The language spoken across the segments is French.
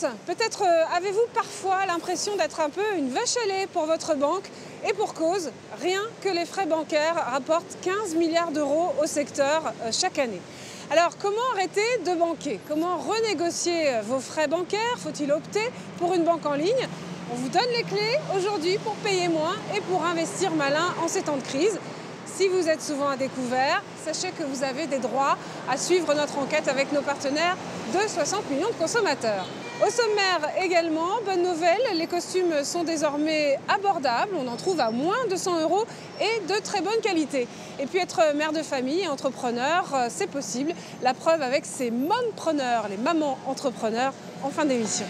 tous. Peut-être avez-vous parfois l'impression d'être un peu une vache à lait pour votre banque. Et pour cause, rien que les frais bancaires rapportent 15 milliards d'euros au secteur chaque année. Alors comment arrêter de banquer? Comment renégocier vos frais bancaires? Faut-il opter pour une banque en ligne? On vous donne les clés aujourd'hui pour payer moins et pour investir malin en ces temps de crise. Si vous êtes souvent à découvert, sachez que vous avez des droits à suivre notre enquête avec nos partenaires de 60 millions de consommateurs. Au sommaire également, bonne nouvelle, les costumes sont désormais abordables, on en trouve à moins de 100 € et de très bonne qualité. Et puis être mère de famille et entrepreneur, c'est possible. La preuve avec ces mompreneurs, les mamans entrepreneurs, en fin d'émission.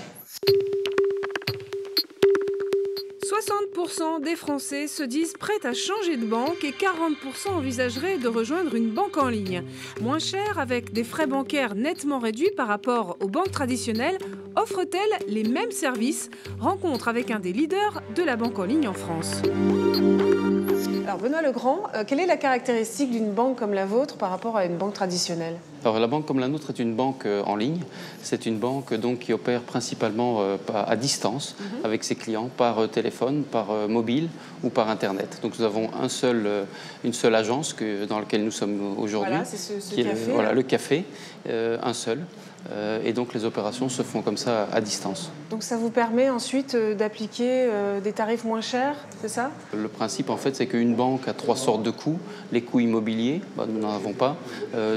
60% des Français se disent prêts à changer de banque et 40% envisageraient de rejoindre une banque en ligne. Moins cher, avec des frais bancaires nettement réduits par rapport aux banques traditionnelles, offre-t-elle les mêmes services? Rencontre avec un des leaders de la banque en ligne en France. Alors Benoît Legrand, quelle est la caractéristique d'une banque comme la vôtre par rapport à une banque traditionnelle? Alors, la banque comme la nôtre est une banque en ligne. C'est une banque donc, qui opère principalement à distance avec ses clients par téléphone, par mobile ou par Internet. Donc nous avons une seule agence dans laquelle nous sommes aujourd'hui. Voilà, c'est ce café. Voilà, le café, un seul. Et donc les opérations se font comme ça à distance. Donc ça vous permet ensuite d'appliquer des tarifs moins chers, c'est ça? Le principe en fait c'est qu'une banque a trois sortes de coûts. Les coûts immobiliers, nous n'en avons pas.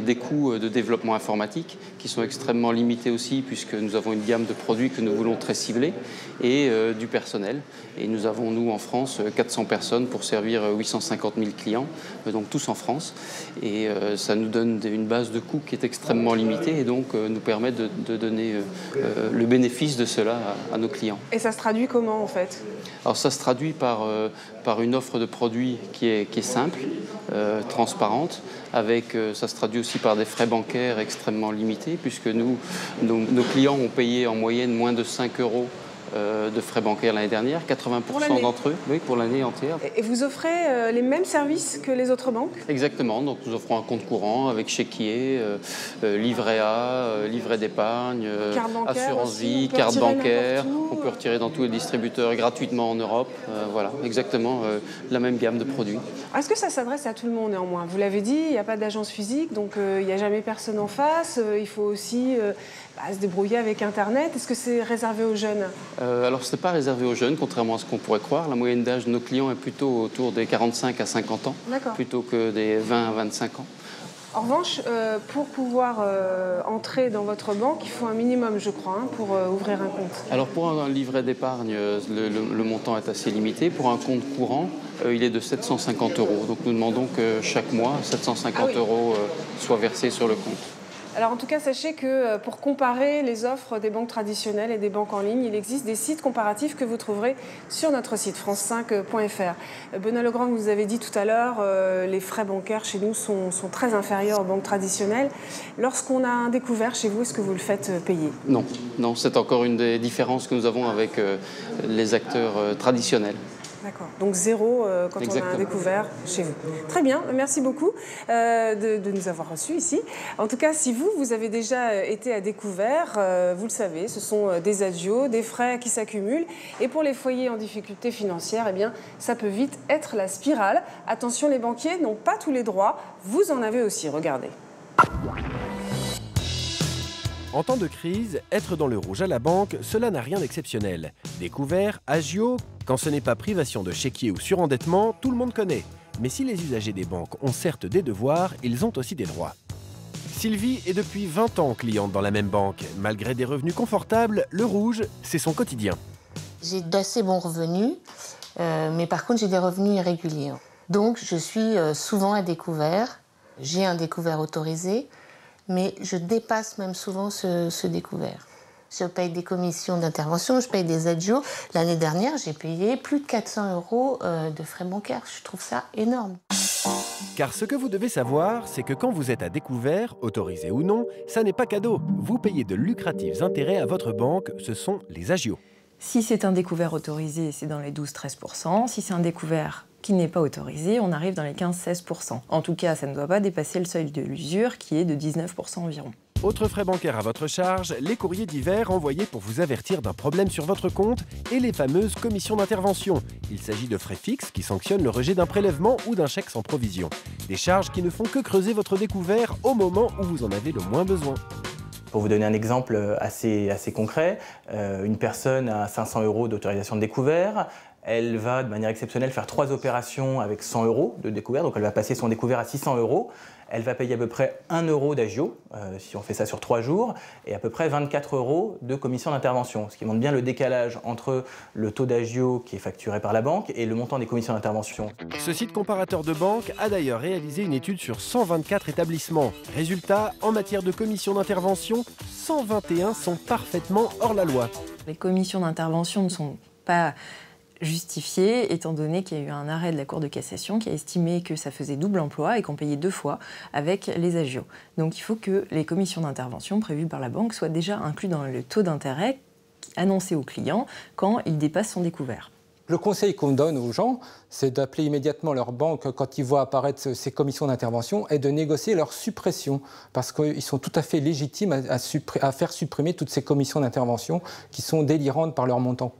Des coûts de développement informatique qui sont extrêmement limités aussi puisque nous avons une gamme de produits que nous voulons très ciblés et du personnel. Et nous avons nous en France 400 personnes pour servir 850 000 clients, donc tous en France. Et ça nous donne une base de coûts qui est extrêmement limitée et donc nous permet de donner le bénéfice de cela à nos clients. Et ça se traduit comment en fait? Alors ça se traduit par une offre de produits qui est simple, transparente, ça se traduit aussi par des frais bancaires extrêmement limités puisque nos clients ont payé en moyenne moins de 5 € de frais bancaires l'année dernière, 80% d'entre eux, oui, pour l'année entière. Et vous offrez les mêmes services que les autres banques? Exactement, donc nous offrons un compte courant avec chéquier, livret A, livret d'épargne, assurance vie, carte bancaire. On peut retirer dans tous les distributeurs gratuitement en Europe. Voilà, exactement la même gamme de produits. Est-ce que ça s'adresse à tout le monde néanmoins? Vous l'avez dit, il n'y a pas d'agence physique, donc il n'y a jamais personne en face. Il faut aussi se débrouiller avec Internet. Est-ce que c'est réservé aux jeunes? Alors, ce n'est pas réservé aux jeunes, contrairement à ce qu'on pourrait croire. La moyenne d'âge de nos clients est plutôt autour des 45 à 50 ans, plutôt que des 20 à 25 ans. En revanche, pour pouvoir entrer dans votre banque, il faut un minimum, je crois, pour ouvrir un compte. Alors, pour un livret d'épargne, le montant est assez limité. Pour un compte courant, il est de 750 €. Donc, nous demandons que chaque mois, 750 € soient versés sur le compte. Alors en tout cas, sachez que pour comparer les offres des banques traditionnelles et des banques en ligne, il existe des sites comparatifs que vous trouverez sur notre site france5.fr. Benoît Legrand, vous avez dit tout à l'heure, les frais bancaires chez nous sont très inférieurs aux banques traditionnelles. Lorsqu'on a un découvert chez vous, est-ce que vous le faites payer? Non, c'est encore une des différences que nous avons avec les acteurs traditionnels. D'accord, donc zéro quand on a un découvert chez vous. Très bien, merci beaucoup de nous avoir reçus ici. En tout cas, si vous avez déjà été à découvert, vous le savez, ce sont des adios, des frais qui s'accumulent. Et pour les foyers en difficulté financière, eh bien, ça peut vite être la spirale. Attention, les banquiers n'ont pas tous les droits, vous en avez aussi, regardez. En temps de crise, être dans le rouge à la banque, cela n'a rien d'exceptionnel. Découvert, agio, quand ce n'est pas privation de chéquier ou surendettement, tout le monde connaît. Mais si les usagers des banques ont certes des devoirs, ils ont aussi des droits. Sylvie est depuis 20 ans cliente dans la même banque. Malgré des revenus confortables, le rouge, c'est son quotidien. J'ai d'assez bons revenus, mais par contre j'ai des revenus irréguliers. Donc je suis souvent à découvert. J'ai un découvert autorisé, mais je dépasse même souvent ce découvert. Je paye des commissions d'intervention, je paye des adios. L'année dernière, j'ai payé plus de 400 € de frais bancaires. Je trouve ça énorme. Car ce que vous devez savoir, c'est que quand vous êtes à découvert, autorisé ou non, ça n'est pas cadeau. Vous payez de lucratifs intérêts à votre banque, ce sont les agios. Si c'est un découvert autorisé, c'est dans les 12-13%. Si c'est un découvert qui n'est pas autorisé, on arrive dans les 15-16%. En tout cas, ça ne doit pas dépasser le seuil de l'usure qui est de 19% environ. Autre frais bancaires à votre charge, les courriers divers envoyés pour vous avertir d'un problème sur votre compte et les fameuses commissions d'intervention. Il s'agit de frais fixes qui sanctionnent le rejet d'un prélèvement ou d'un chèque sans provision. Des charges qui ne font que creuser votre découvert au moment où vous en avez le moins besoin. Pour vous donner un exemple assez concret, une personne a 500 € d'autorisation de découvert. Elle va de manière exceptionnelle faire 3 opérations avec 100 € de découvert, donc elle va passer son découvert à 600 €. Elle va payer à peu près 1 € d'agio, si on fait ça sur 3 jours, et à peu près 24 € de commission d'intervention, ce qui montre bien le décalage entre le taux d'agio qui est facturé par la banque et le montant des commissions d'intervention. Ce site comparateur de banque a d'ailleurs réalisé une étude sur 124 établissements. Résultat, en matière de commission d'intervention, 121 sont parfaitement hors la loi. Les commissions d'intervention ne sont pas justifié, étant donné qu'il y a eu un arrêt de la Cour de cassation qui a estimé que ça faisait double emploi et qu'on payait 2 fois avec les agios. Donc il faut que les commissions d'intervention prévues par la banque soient déjà incluses dans le taux d'intérêt annoncé au client quand il dépasse son découvert. Le conseil qu'on donne aux gens, c'est d'appeler immédiatement leur banque quand ils voient apparaître ces commissions d'intervention et de négocier leur suppression, parce qu'ils sont tout à fait légitimes à faire supprimer toutes ces commissions d'intervention qui sont délirantes par leur montant.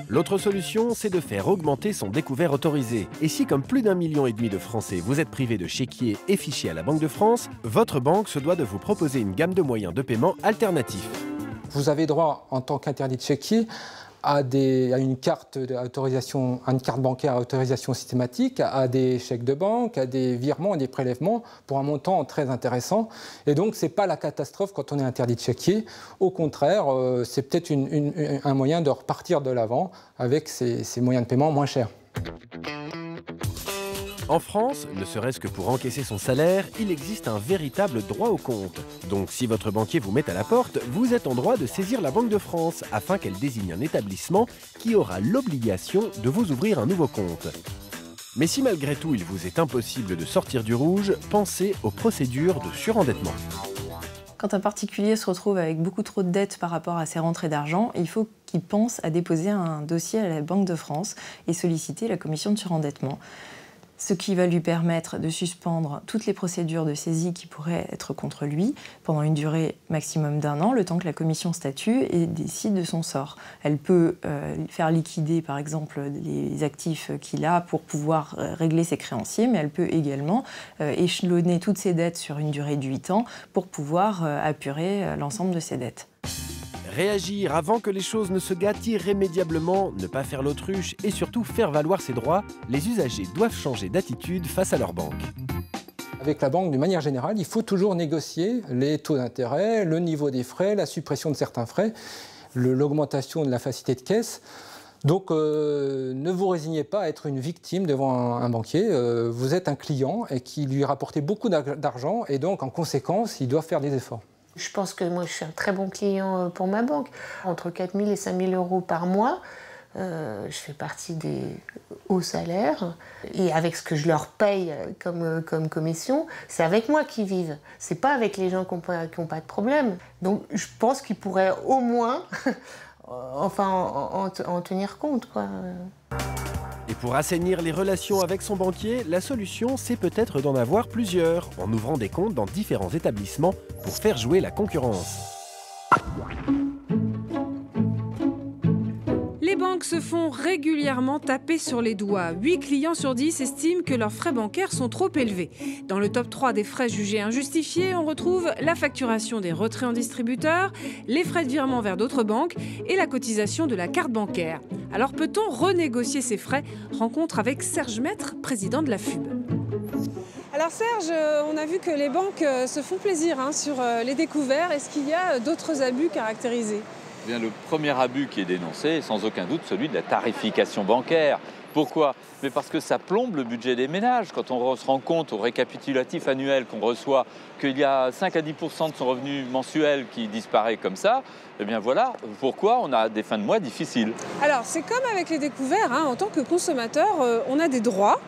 L'autre solution, c'est de faire augmenter son découvert autorisé. Et si, comme plus d'1,5 million de Français, vous êtes privé de chéquier et fichier à la Banque de France, votre banque se doit de vous proposer une gamme de moyens de paiement alternatifs. Vous avez droit, en tant qu'interdit de chéquier, à une carte bancaire à autorisation systématique, à des chèques de banque, à des virements, à des prélèvements pour un montant très intéressant. Et donc, ce n'est pas la catastrophe quand on est interdit de chéquier. Au contraire, c'est peut-être un moyen de repartir de l'avant avec ces moyens de paiement moins chers. En France, ne serait-ce que pour encaisser son salaire, il existe un véritable droit au compte. Donc si votre banquier vous met à la porte, vous êtes en droit de saisir la Banque de France afin qu'elle désigne un établissement qui aura l'obligation de vous ouvrir un nouveau compte. Mais si malgré tout il vous est impossible de sortir du rouge, pensez aux procédures de surendettement. Quand un particulier se retrouve avec beaucoup trop de dettes par rapport à ses rentrées d'argent, il faut qu'il pense à déposer un dossier à la Banque de France et solliciter la commission de surendettement. Ce qui va lui permettre de suspendre toutes les procédures de saisie qui pourraient être contre lui pendant une durée maximum d'1 an, le temps que la commission statue et décide de son sort. Elle peut faire liquider, par exemple, les actifs qu'il a pour pouvoir régler ses créanciers, mais elle peut également échelonner toutes ses dettes sur une durée de 8 ans pour pouvoir apurer l'ensemble de ses dettes. Réagir avant que les choses ne se gâtent irrémédiablement, ne pas faire l'autruche et surtout faire valoir ses droits, les usagers doivent changer d'attitude face à leur banque. Avec la banque, d'une manière générale, il faut toujours négocier les taux d'intérêt, le niveau des frais, la suppression de certains frais, l'augmentation de la facilité de caisse. Donc ne vous résignez pas à être une victime devant un banquier. Vous êtes un client et qui lui rapportez beaucoup d'argent et donc en conséquence, il doit faire des efforts. Je pense que moi, je suis un très bon client pour ma banque. Entre 4 000 et 5 000 € par mois, je fais partie des hauts salaires. Et avec ce que je leur paye comme commission, c'est avec moi qu'ils vivent. C'est pas avec les gens qui n'ont pas de problème. Donc je pense qu'ils pourraient au moins en tenir compte, quoi. Et pour assainir les relations avec son banquier, la solution, c'est peut-être d'en avoir plusieurs, en ouvrant des comptes dans différents établissements pour faire jouer la concurrence. Les banques se font régulièrement taper sur les doigts. 8 clients sur 10 estiment que leurs frais bancaires sont trop élevés. Dans le top 3 des frais jugés injustifiés, on retrouve la facturation des retraits en distributeur, les frais de virement vers d'autres banques et la cotisation de la carte bancaire. Alors peut-on renégocier ces frais? Rencontre avec Serge Maître, président de la FUB. Alors Serge, on a vu que les banques se font plaisir sur les découverts. Est-ce qu'il y a d'autres abus caractérisés? Bien, le premier abus qui est dénoncé est sans aucun doute celui de la tarification bancaire. Pourquoi? Mais parce que ça plombe le budget des ménages. Quand on se rend compte au récapitulatif annuel qu'on reçoit qu'il y a 5 à 10% de son revenu mensuel qui disparaît comme ça, eh bien voilà pourquoi on a des fins de mois difficiles. Alors c'est comme avec les découverts, en tant que consommateur, on a des droits.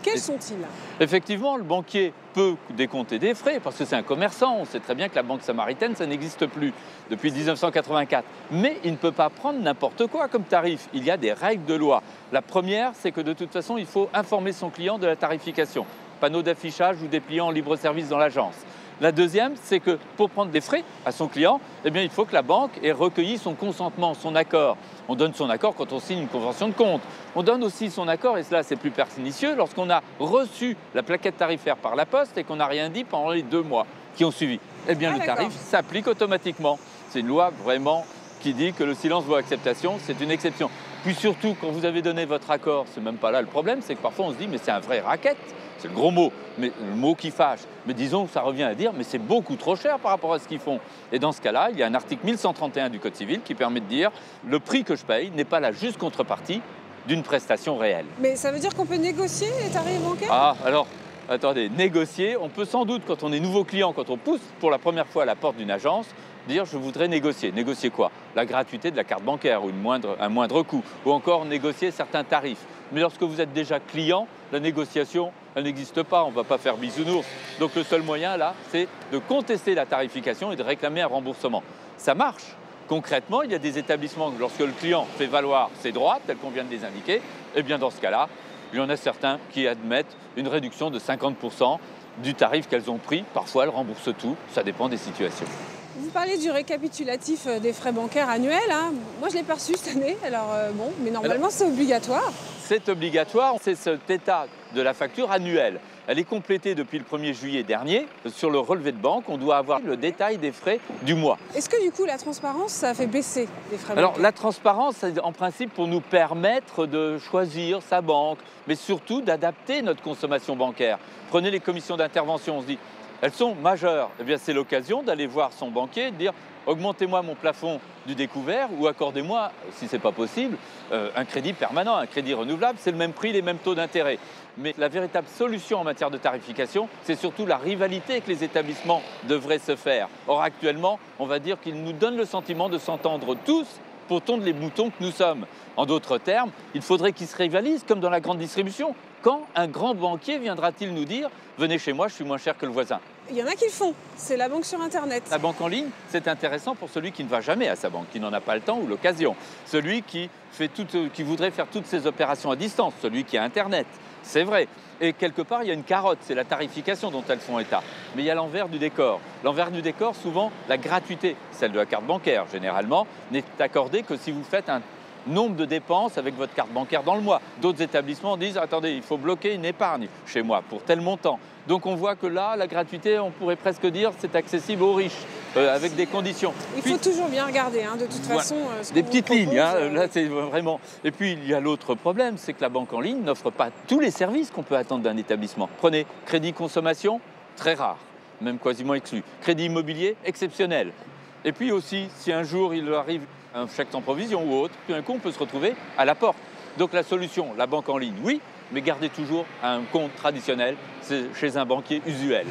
Quels sont-ils? Effectivement, le banquier peut décompter des frais parce que c'est un commerçant. On sait très bien que la banque samaritaine, ça n'existe plus depuis 1984. Mais il ne peut pas prendre n'importe quoi comme tarif. Il y a des règles de loi. La première, c'est que de toute façon, il faut informer son client de la tarification. Panneau d'affichage ou dépliant en libre service dans l'agence. La deuxième, c'est que pour prendre des frais à son client, eh bien, il faut que la banque ait recueilli son consentement, son accord. On donne son accord quand on signe une convention de compte. On donne aussi son accord, et cela c'est plus pernicieux, lorsqu'on a reçu la plaquette tarifaire par la poste et qu'on n'a rien dit pendant les 2 mois qui ont suivi. Eh bien, le tarif s'applique automatiquement. C'est une loi vraiment qui dit que le silence vaut acceptation, c'est une exception. Puis surtout, quand vous avez donné votre accord, c'est même pas là le problème, c'est que parfois on se dit mais c'est un vrai racket, c'est le gros mot, mais le mot qui fâche. Mais disons que ça revient à dire mais c'est beaucoup trop cher par rapport à ce qu'ils font. Et dans ce cas-là, il y a un article 1131 du Code civil qui permet de dire le prix que je paye n'est pas la juste contrepartie d'une prestation réelle. Mais ça veut dire qu'on peut négocier les tarifs bancaires? Ah, alors, attendez, négocier, on peut sans doute, quand on est nouveau client, quand on pousse pour la première fois à la porte d'une agence, dire je voudrais négocier. Négocier quoi? La gratuité de la carte bancaire ou un moindre coût, ou encore négocier certains tarifs. Mais lorsque vous êtes déjà client, la négociation, elle n'existe pas, on ne va pas faire bisounours. Donc le seul moyen là, c'est de contester la tarification et de réclamer un remboursement. Ça marche. Concrètement, il y a des établissements, lorsque le client fait valoir ses droits, tels qu'on vient de les indiquer, eh bien dans ce cas-là, il y en a certains qui admettent une réduction de 50% du tarif qu'elles ont pris. Parfois, elles remboursent tout, ça dépend des situations. Vous parlez du récapitulatif des frais bancaires annuels. Hein. Moi, je l'ai pas reçu cette année, alors bon, mais normalement, c'est obligatoire. C'est obligatoire, c'est cet état de la facture annuelle. Elle est complétée depuis le 1er juillet dernier. Sur le relevé de banque, on doit avoir le détail des frais du mois. Est-ce que du coup, la transparence, ça fait baisser les frais bancaires? Alors, la transparence, c'est en principe pour nous permettre de choisir sa banque, mais surtout d'adapter notre consommation bancaire. Prenez les commissions d'intervention, on se dit, elles sont majeures. Eh bien, c'est l'occasion d'aller voir son banquier et de dire augmentez-moi mon plafond du découvert ou accordez-moi, si ce n'est pas possible, un crédit permanent, un crédit renouvelable. C'est le même prix, les mêmes taux d'intérêt. Mais la véritable solution en matière de tarification, c'est surtout la rivalité que les établissements devraient se faire. Or, actuellement, on va dire qu'ils nous donnent le sentiment de s'entendre tous pour tondre les moutons que nous sommes. En d'autres termes, il faudrait qu'ils se rivalisent, comme dans la grande distribution. Quand un grand banquier viendra-t-il nous dire « Venez chez moi, je suis moins cher que le voisin » Il y en a qui le font, c'est la banque sur Internet. La banque en ligne, c'est intéressant pour celui qui ne va jamais à sa banque, qui n'en a pas le temps ou l'occasion. Celui qui voudrait faire toutes ses opérations à distance, celui qui a Internet. C'est vrai. Et quelque part, il y a une carotte, c'est la tarification dont elles font état. Mais il y a l'envers du décor. L'envers du décor, souvent, la gratuité, celle de la carte bancaire, généralement, n'est accordée que si vous faites un nombre de dépenses avec votre carte bancaire dans le mois. D'autres établissements disent « Attendez, il faut bloquer une épargne chez moi pour tel montant ». Donc on voit que là, la gratuité, on pourrait presque dire, c'est accessible aux riches, avec des conditions. Il faut toujours bien regarder, hein, de toute façon. Des petites lignes, hein, là c'est vraiment... Et puis il y a l'autre problème, c'est que la banque en ligne n'offre pas tous les services qu'on peut attendre d'un établissement. Prenez crédit consommation, très rare, même quasiment exclu. Crédit immobilier, exceptionnel. Et puis aussi, si un jour il arrive un chèque sans provision ou autre, puis un coup on peut se retrouver à la porte. Donc la solution, la banque en ligne, oui, mais gardez toujours un compte traditionnel chez un banquier usuel.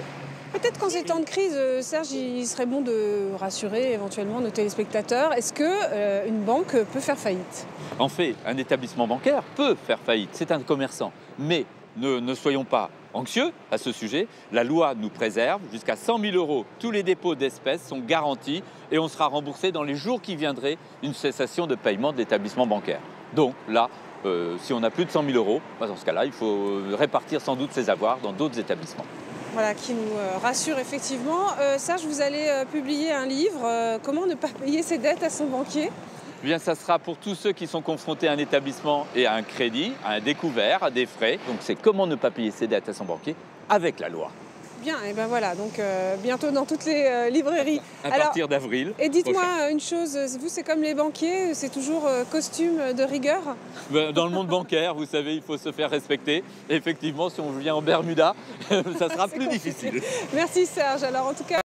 Peut-être qu'en ces temps de crise, Serge, il serait bon de rassurer éventuellement nos téléspectateurs. Est-ce qu'une banque peut faire faillite? En fait, un établissement bancaire peut faire faillite, c'est un commerçant. Mais ne soyons pas anxieux à ce sujet. La loi nous préserve. Jusqu'à 100 000 €, tous les dépôts d'espèces sont garantis et on sera remboursé dans les jours qui viendraient d'une cessation de paiement de l'établissement bancaire. Donc là, si on a plus de 100 000 €, dans ce cas-là, il faut répartir sans doute ses avoirs dans d'autres établissements. Voilà, qui nous rassure effectivement. Serge, vous allez publier un livre, Comment ne pas payer ses dettes à son banquier? Eh bien, ça sera pour tous ceux qui sont confrontés à un établissement et à un crédit, à un découvert, à des frais. Donc c'est comment ne pas payer ses dettes à son banquier avec la loi. Bien, et ben voilà, donc bientôt dans toutes les librairies. À partir d'avril. Et dites-moi une chose, vous c'est comme les banquiers, c'est toujours costume de rigueur? Dans le monde bancaire, vous savez, il faut se faire respecter. Et effectivement, si on vient en Bermuda, ça sera plus difficile. Merci Serge, alors en tout cas...